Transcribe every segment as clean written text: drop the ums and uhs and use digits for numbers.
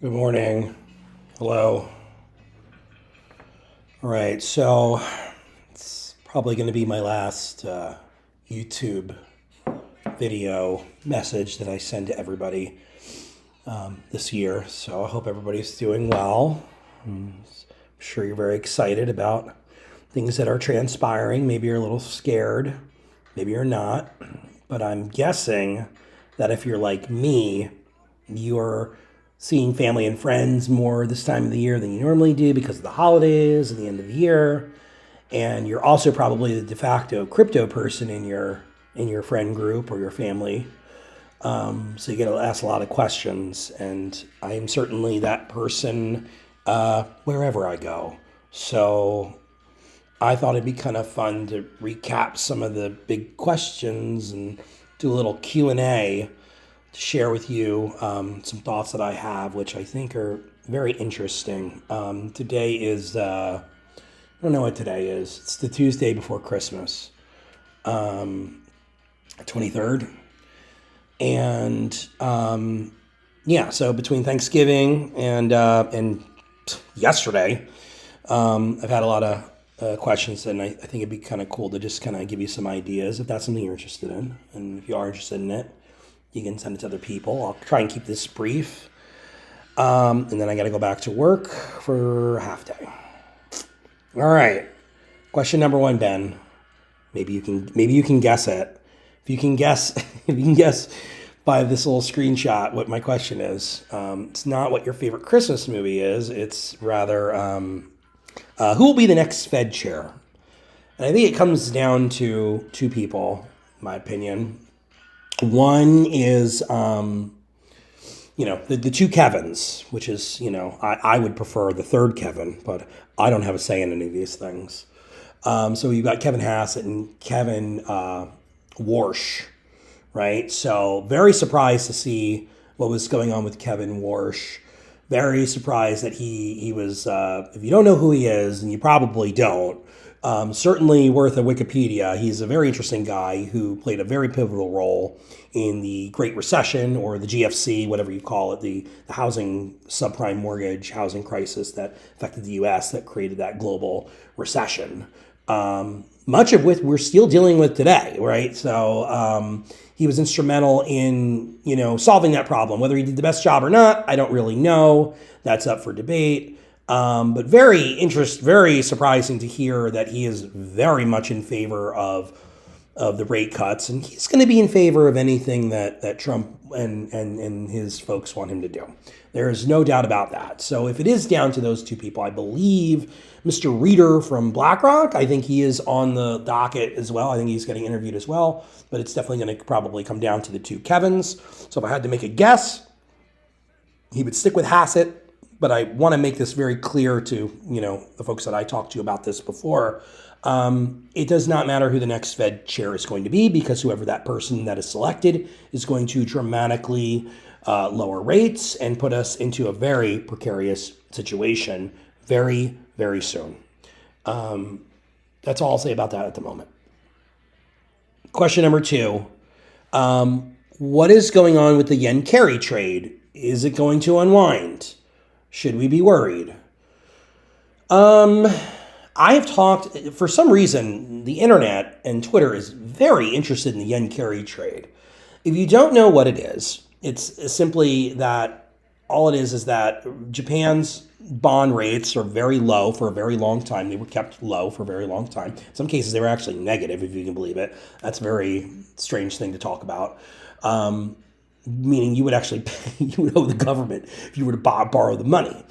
Good morning. Hello. All right, so it's probably going to be my last YouTube video message that I send to everybody this year. So I hope everybody's doing well. I'm sure you're very excited about things that are transpiring. Maybe you're a little scared, maybe you're not. But I'm guessing that if you're like me, you're seeing family and friends more this time of the year than you normally do because of the holidays and the end of the year. And you're also probably the de facto crypto person in your friend group or your family. So you get to ask a lot of questions, and I am certainly that person wherever I go. So I thought it'd be kind of fun to recap some of the big questions and do a little Q&A to share with you some thoughts that I have, which I think are very interesting. Today is, I don't know what today is. It's the Tuesday before Christmas, 23rd. And yeah, so between Thanksgiving and yesterday, I've had a lot of questions, and I think it'd be kind of cool to just kind of give you some ideas if that's something you're interested in. And if you are interested in it, you can send it to other people. I'll try and keep this brief. And then I got to go back to work for a half day. All right. Question number one, Ben. Maybe you can guess it. If you can guess, if you can guess by this little screenshot what my question is. It's not what your favorite Christmas movie is. It's rather who will be the next Fed chair. And I think it comes down to two people, in my opinion. One is, the two Kevins, which is, I would prefer the third Kevin, but I don't have a say in any of these things. So you've got Kevin Hassett and Kevin Warsh, right? So very surprised to see what was going on with Kevin Warsh. Very surprised that he was, if you don't know who he is, and you probably don't, certainly worth a Wikipedia. He's a very interesting guy who played a very pivotal role in the Great Recession, or the GFC, whatever you call it, the housing subprime mortgage housing crisis that affected the U.S. that created that global recession. Much of which we're still dealing with today, right? So he was instrumental in, solving that problem. Whether he did the best job or not, I don't really know. That's up for debate. But very surprising to hear that he is very much in favor of the rate cuts, and he's going to be in favor of anything that Trump and his folks want him to do. There is no doubt about that. So if it is down to those two people, I believe Mr. Reeder from BlackRock, I think he is on the docket as well. I think he's getting interviewed as well, but it's definitely going to probably come down to the two Kevins. So if I had to make a guess, he would stick with Hassett. But I want to make this very clear to, the folks that I talked to about this before. It does not matter who the next Fed chair is going to be, because whoever that person that is selected is going to dramatically lower rates and put us into a very precarious situation very, very soon. That's all I'll say about that at the moment. Question number two. What is going on with the yen carry trade? Is it going to unwind? Should we be worried? I've talked, for some reason, the internet and Twitter is very interested in the yen carry trade. If you don't know what it is, it's simply that all it is that Japan's bond rates are very low for a very long time. They were kept low for a very long time. In some cases, they were actually negative, if you can believe it. That's a very strange thing to talk about. Meaning you would actually pay, you would owe the government if you were to borrow the money.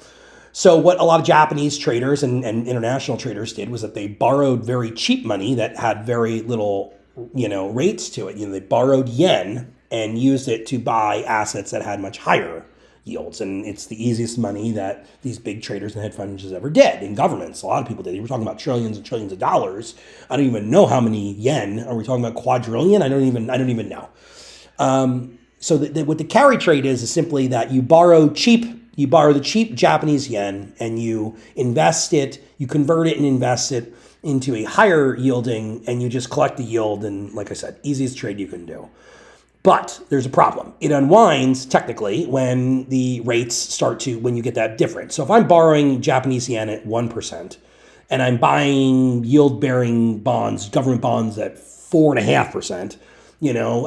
So what a lot of Japanese traders and international traders did was that they borrowed very cheap money that had very little, rates to it. They borrowed yen and used it to buy assets that had much higher yields. And it's the easiest money that these big traders and hedge funds ever did, and governments. A lot of people did. We're talking about trillions and trillions of dollars. I don't even know how many yen. Are we talking about quadrillion? I don't even know. So what the carry trade is simply that you borrow the cheap Japanese yen, and you invest it, you convert it and invest it into a higher yielding, and you just collect the yield. And like I said, easiest trade you can do. But there's a problem. It unwinds technically when the rates when you get that difference. So if I'm borrowing Japanese yen at 1% and I'm buying yield-bearing bonds, government bonds at 4.5%,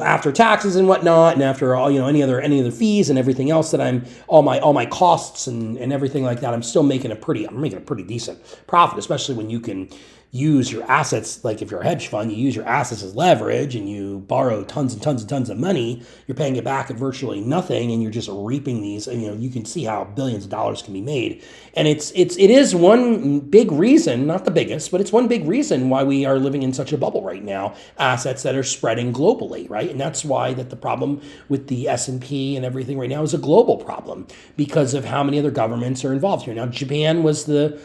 after taxes and whatnot, and after all, any other fees and everything else that all my costs and everything like that, I'm making a pretty decent profit, especially when you can use your assets. Like if you're a hedge fund, you use your assets as leverage and you borrow tons and tons and tons of money. You're paying it back at virtually nothing, and you're just reaping these. And you can see how billions of dollars can be made. And it is one big reason, not the biggest, but it's one big reason why we are living in such a bubble right now. Assets that are spreading globally, right? And that's why that the problem with the S&P and everything right now is a global problem because of how many other governments are involved here. Now, Japan was the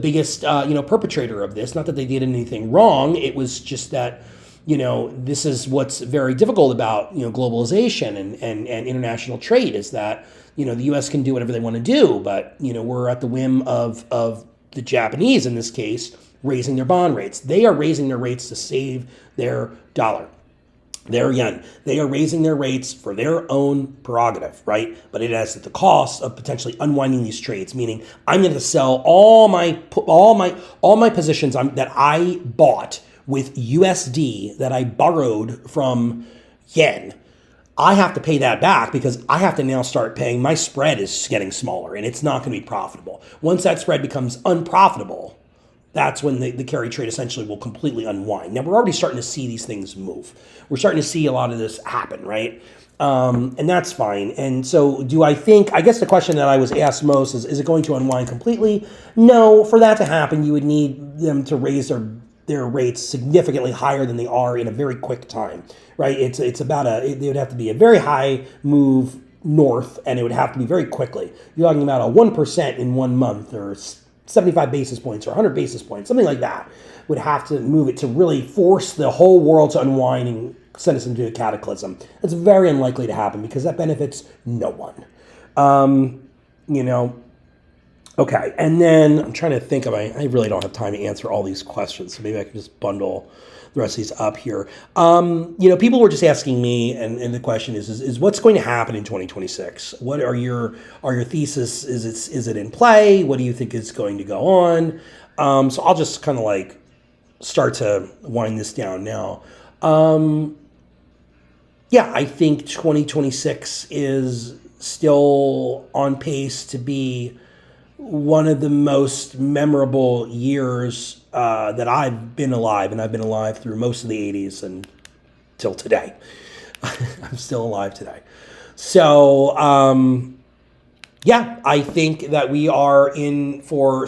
biggest perpetrator of this. Not that they did anything wrong. It was just that this is what's very difficult about globalization and international trade is that the U.S. can do whatever they want to do, but we're at the whim of the Japanese in this case raising their bond rates. They are raising their rates to save their dollar, their yen. They are raising their rates for their own prerogative, right? But it has at the cost of potentially unwinding these trades, meaning I'm going to sell all my positions that I bought with USD that I borrowed from yen. I have to pay that back because I have to now start paying. My spread is getting smaller and it's not going to be profitable. Once that spread becomes unprofitable, that's when the carry trade essentially will completely unwind. Now, we're already starting to see these things move. We're starting to see a lot of this happen, right? And that's fine. And so I guess the question that I was asked most is it going to unwind completely? No, for that to happen, you would need them to raise their rates significantly higher than they are in a very quick time, right? It would have to be a very high move north, and it would have to be very quickly. You're talking about a 1% in 1 month or 75 basis points or 100 basis points, something like that, would have to move it to really force the whole world to unwind and send us into a cataclysm. It's very unlikely to happen because that benefits no one. Okay, and then I'm trying to think of, I really don't have time to answer all these questions, so maybe I can just bundle the rest of these up here. People were just asking me, and the question is what's going to happen in 2026? What are your thesis? Is it in play? What do you think is going to go on? So I'll just kind of start to wind this down now. I think 2026 is still on pace to be one of the most memorable years that I've been alive, and I've been alive through most of the 80s and till today. I'm still alive today. So, I think that we are in for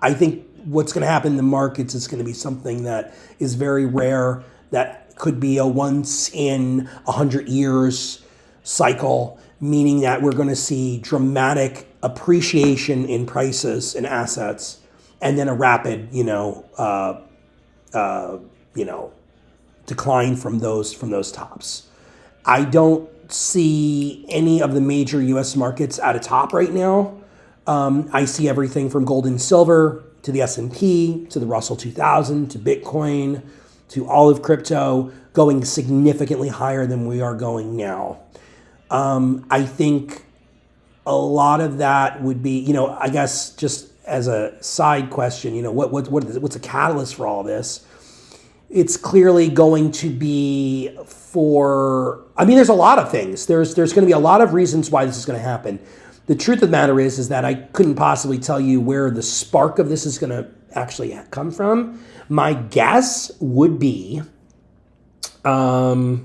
I think what's going to happen in the markets is going to be something that is very rare, that could be a once in 100 years cycle, meaning that we're going to see dramatic appreciation in prices and assets, and then a rapid, decline from those tops. I don't see any of the major U.S. markets at a top right now. I see everything from gold and silver to the S&P to the Russell 2000 to Bitcoin to all of crypto going significantly higher than we are going now. I think a lot of that would be, I guess just as a side question, what's a catalyst for all this? It's clearly going to be there's a lot of things. There's going to be a lot of reasons why this is going to happen. The truth of the matter is that I couldn't possibly tell you where the spark of this is going to actually come from. My guess would be, my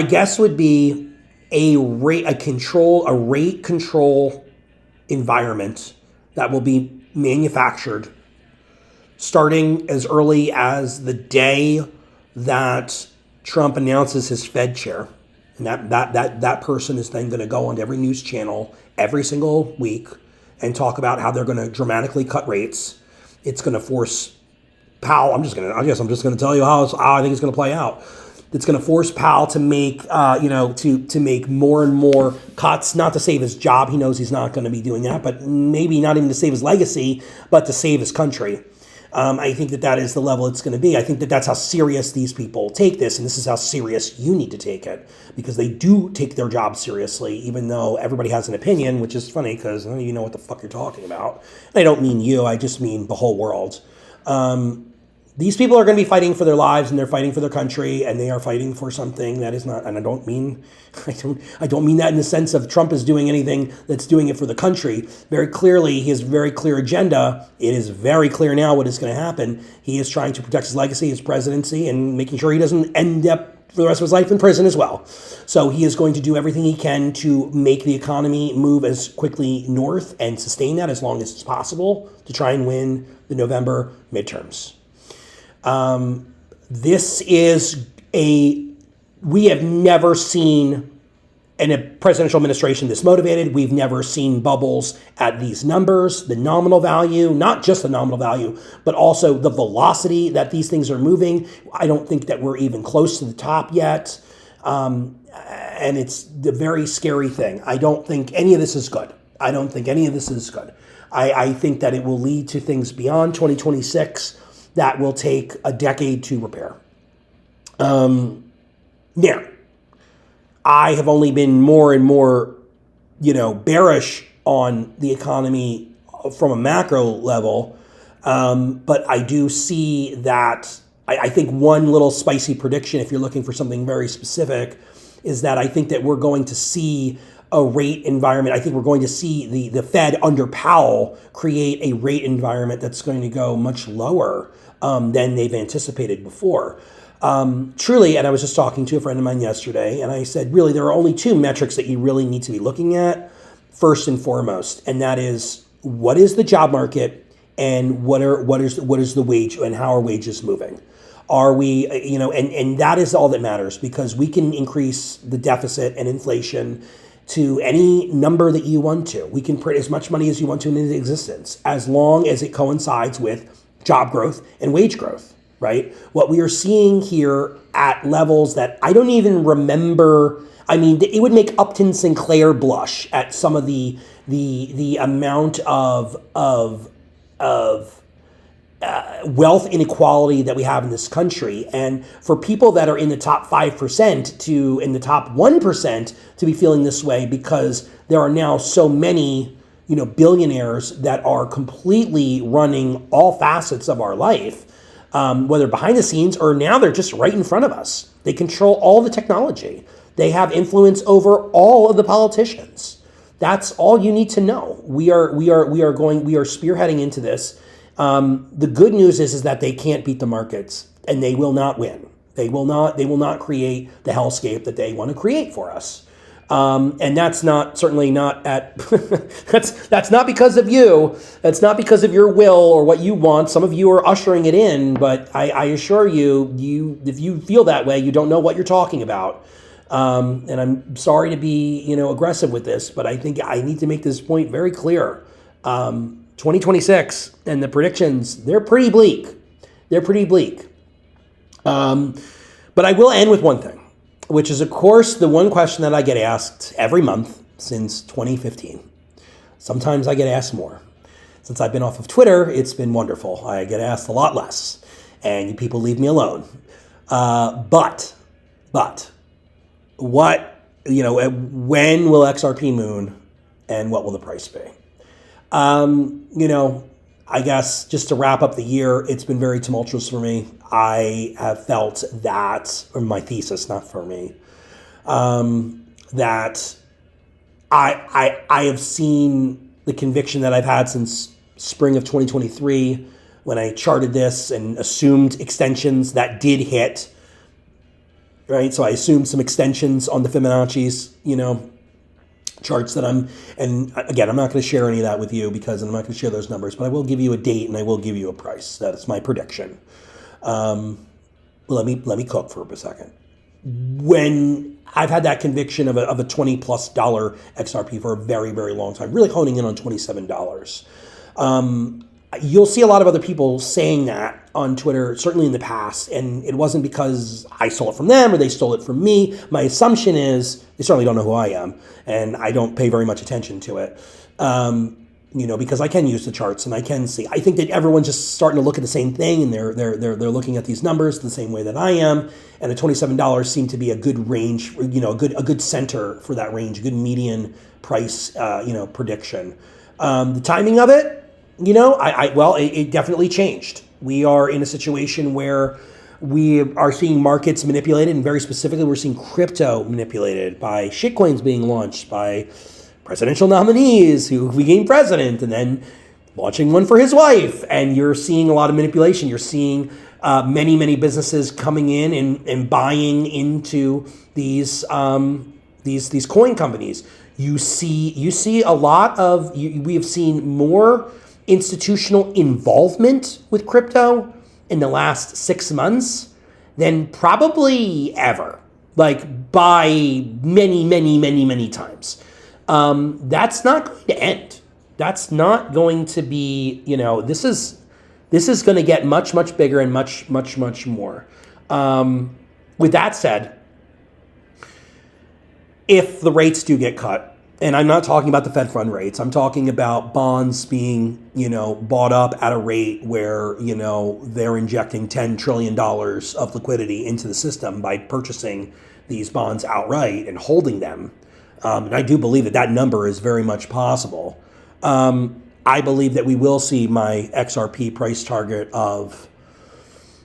guess would be a rate control environment that will be manufactured starting as early as the day that Trump announces his Fed chair. And that person is then going to go on every news channel every single week and talk about how they're going to dramatically cut rates. It's going to force Powell. I'm just going to tell you how I think it's going to play out. It's going to force Powell to make, to make more and more cuts, not to save his job. He knows he's not going to be doing that, but maybe not even to save his legacy, but to save his country. I think that is the level it's going to be. I think that that's how serious these people take this, and this is how serious you need to take it, because they do take their job seriously, even though everybody has an opinion, which is funny because none of you know what the fuck you're talking about. And I don't mean you, I just mean the whole world. These people are going to be fighting for their lives, and they're fighting for their country, and they are fighting for something that is not, and I don't mean that in the sense of Trump is doing anything that's doing it for the country. Very clearly, he has a very clear agenda. It is very clear now what is going to happen. He is trying to protect his legacy, his presidency, and making sure he doesn't end up for the rest of his life in prison as well. So he is going to do everything he can to make the economy move as quickly north and sustain that as long as it's possible to try and win the November midterms. We have never seen in a presidential administration this motivated. We've never seen bubbles at these numbers, the nominal value, not just the nominal value, but also the velocity that these things are moving. I don't think that we're even close to the top yet. And it's the very scary thing. I don't think any of this is good. I think that it will lead to things beyond 2026 that will take a decade to repair. Now, I have only been more and more, bearish on the economy from a macro level, but I do see that. I think one little spicy prediction, if you're looking for something very specific, is that I think that we're going to see a rate environment. I think we're going to see the Fed under Powell create a rate environment that's going to go much lower than they've anticipated before. Truly, and I was just talking to a friend of mine yesterday, and I said, really, there are only two metrics that you really need to be looking at, first and foremost, and that is, what is the job market, and what is the wage, and how are wages moving? Are we, and that is all that matters, because we can increase the deficit and inflation to any number that you want to. We can print as much money as you want to into existence, as long as it coincides with job growth and wage growth, right? What we are seeing here at levels that I don't even remember. I mean, it would make Upton Sinclair blush at some of the amount of wealth inequality that we have in this country. And for people that are in the top 5% to in the top 1% to be feeling this way, because there are now so many, billionaires that are completely running all facets of our life, whether behind the scenes or now they're just right in front of us. They control all the technology. They have influence over all of the politicians. That's all you need to know. We are spearheading into this. The good news is that they can't beat the markets, and they will not win. They will not create the hellscape that they want to create for us. And that's certainly not that's not because of you. That's not because of your will or what you want. Some of you are ushering it in, but I assure you, if you feel that way, you don't know what you're talking about. And I'm sorry to be, aggressive with this, but I think I need to make this point very clear. 2026 and the predictions, they're pretty bleak. But I will end with one thing, which is, of course, the one question that I get asked every month since 2015. Sometimes I get asked more. Since I've been off of Twitter, it's been wonderful. I get asked a lot less, and you people leave me alone. But what, when will XRP moon, and what will the price be? I guess just to wrap up the year, it's been very tumultuous for me. I have felt that, or my thesis, not for me, that I have seen the conviction that I've had since spring of 2023 when I charted this and assumed extensions that did hit, right? So I assumed some extensions on the Fibonacci's, charts that and again, I'm not going to share any of that with you because I'm not going to share those numbers, but I will give you a date and I will give you a price. That is my prediction. Let me cook for a second. When I've had that conviction of a $20+ XRP for a very, very long time, really honing in on $27. You'll see a lot of other people saying that on Twitter, certainly in the past, and it wasn't because I stole it from them or they stole it from me. My assumption is they certainly don't know who I am, and I don't pay very much attention to it. because I can use the charts and I can see. I think that everyone's just starting to look at the same thing, and they're looking at these numbers the same way that I am. And the $27 seemed to be a good range, a good center for that range, a good median price, prediction. The timing of it, it definitely changed. We are in a situation where we are seeing markets manipulated, and very specifically, we're seeing crypto manipulated by shitcoins being launched by presidential nominees who became president and then launching one for his wife. And you're seeing a lot of manipulation. You're seeing many, many businesses coming in and buying into these coin companies. You see a lot of, we have seen more institutional involvement with crypto in the last 6 months than probably ever, like by many, many, many, many times. That's not going to end. That's not going to be, this is going to get much, much bigger and much, much, much more. With that said, if the rates do get cut, and I'm not talking about the Fed fund rates, I'm talking about bonds being, bought up at a rate where, they're injecting $10 trillion of liquidity into the system by purchasing these bonds outright and holding them. And I do believe that number is very much possible. I believe that we will see my XRP price target of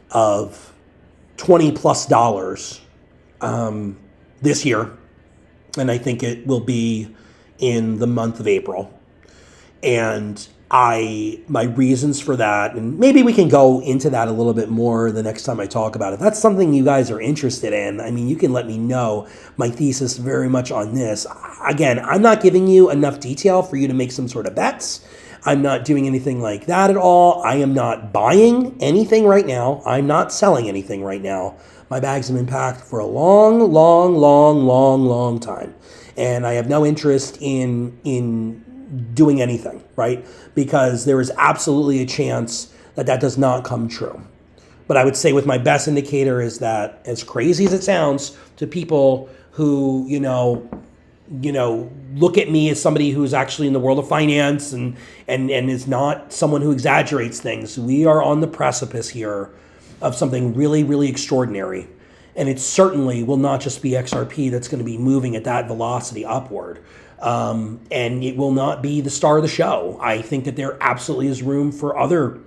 $20+ this year. And I think it will be in the month of April. And my reasons for that, and maybe we can go into that a little bit more the next time I talk about it. That's something you guys are interested in. I mean, you can let me know my thesis very much on this. Again, I'm not giving you enough detail for you to make some sort of bets. I'm not doing anything like that at all. I am not buying anything right now. I'm not selling anything right now. My bags have been packed for a long, long, long, long, long time. And I have no interest in doing anything, right? Because there is absolutely a chance that does not come true. But I would say with my best indicator is that, as crazy as it sounds to people who, look at me as somebody who's actually in the world of finance and is not someone who exaggerates things, we are on the precipice here of something really, really extraordinary. And it certainly will not just be XRP that's going to be moving at that velocity upward. And it will not be the star of the show. I think that there absolutely is room for other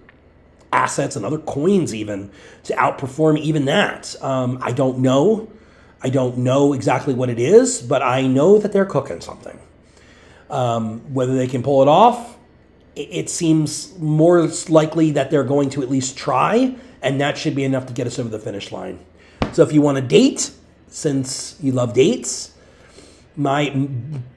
assets and other coins even to outperform even that. I don't know. I don't know exactly what it is, but I know that they're cooking something. Whether they can pull it off, it seems more likely that they're going to at least try, and that should be enough to get us over the finish line. So if you want a date, since you love dates, my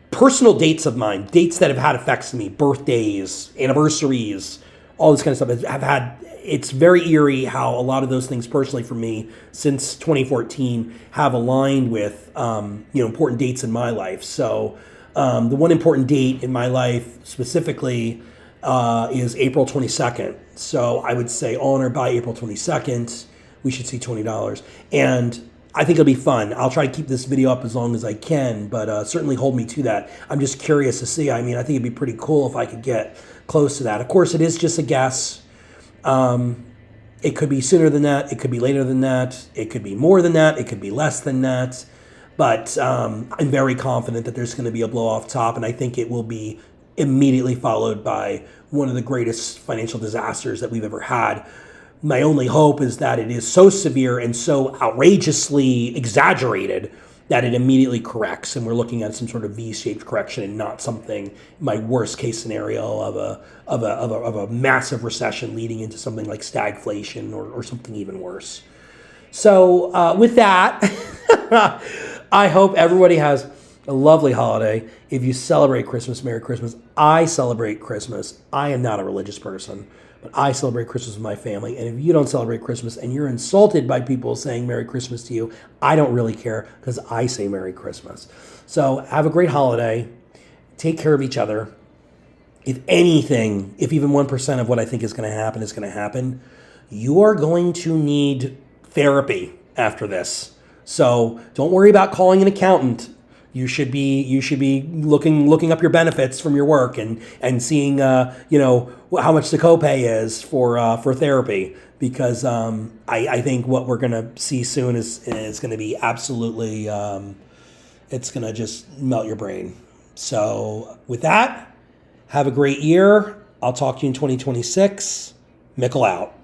personal dates of mine, dates that have had effects on me, birthdays, anniversaries, all this kind of stuff, it's very eerie how a lot of those things personally for me since 2014 have aligned with, important dates in my life. So the one important date in my life specifically is April 22nd. So I would say on or by April 22nd, we should see $20. And I think it'll be fun. I'll try to keep this video up as long as I can, but certainly hold me to that. I'm just curious to see. I mean, I think it'd be pretty cool if I could get close to that. Of course, it is just a guess. It could be sooner than that. It could be later than that. It could be more than that. It could be less than that. But I'm very confident that there's going to be a blow off top, and I think it will be immediately followed by one of the greatest financial disasters that we've ever had. My only hope is that it is so severe and so outrageously exaggerated that it immediately corrects, and we're looking at some sort of V-shaped correction and not something, my worst case scenario of a massive recession leading into something like stagflation or something even worse. So with that, I hope everybody has a lovely holiday. If you celebrate Christmas, Merry Christmas. I celebrate Christmas. I am not a religious person, but I celebrate Christmas with my family. And if you don't celebrate Christmas and you're insulted by people saying Merry Christmas to you, I don't really care because I say Merry Christmas. So have a great holiday. Take care of each other. If anything, if even 1% of what I think is going to happen, you are going to need therapy after this. So don't worry about calling an accountant. You should be looking up your benefits from your work and seeing how much the copay is for therapy, because I think what we're gonna see soon is going to be absolutely it's going to just melt your brain. So with that, have a great year. I'll talk to you in 2026. Mickle out.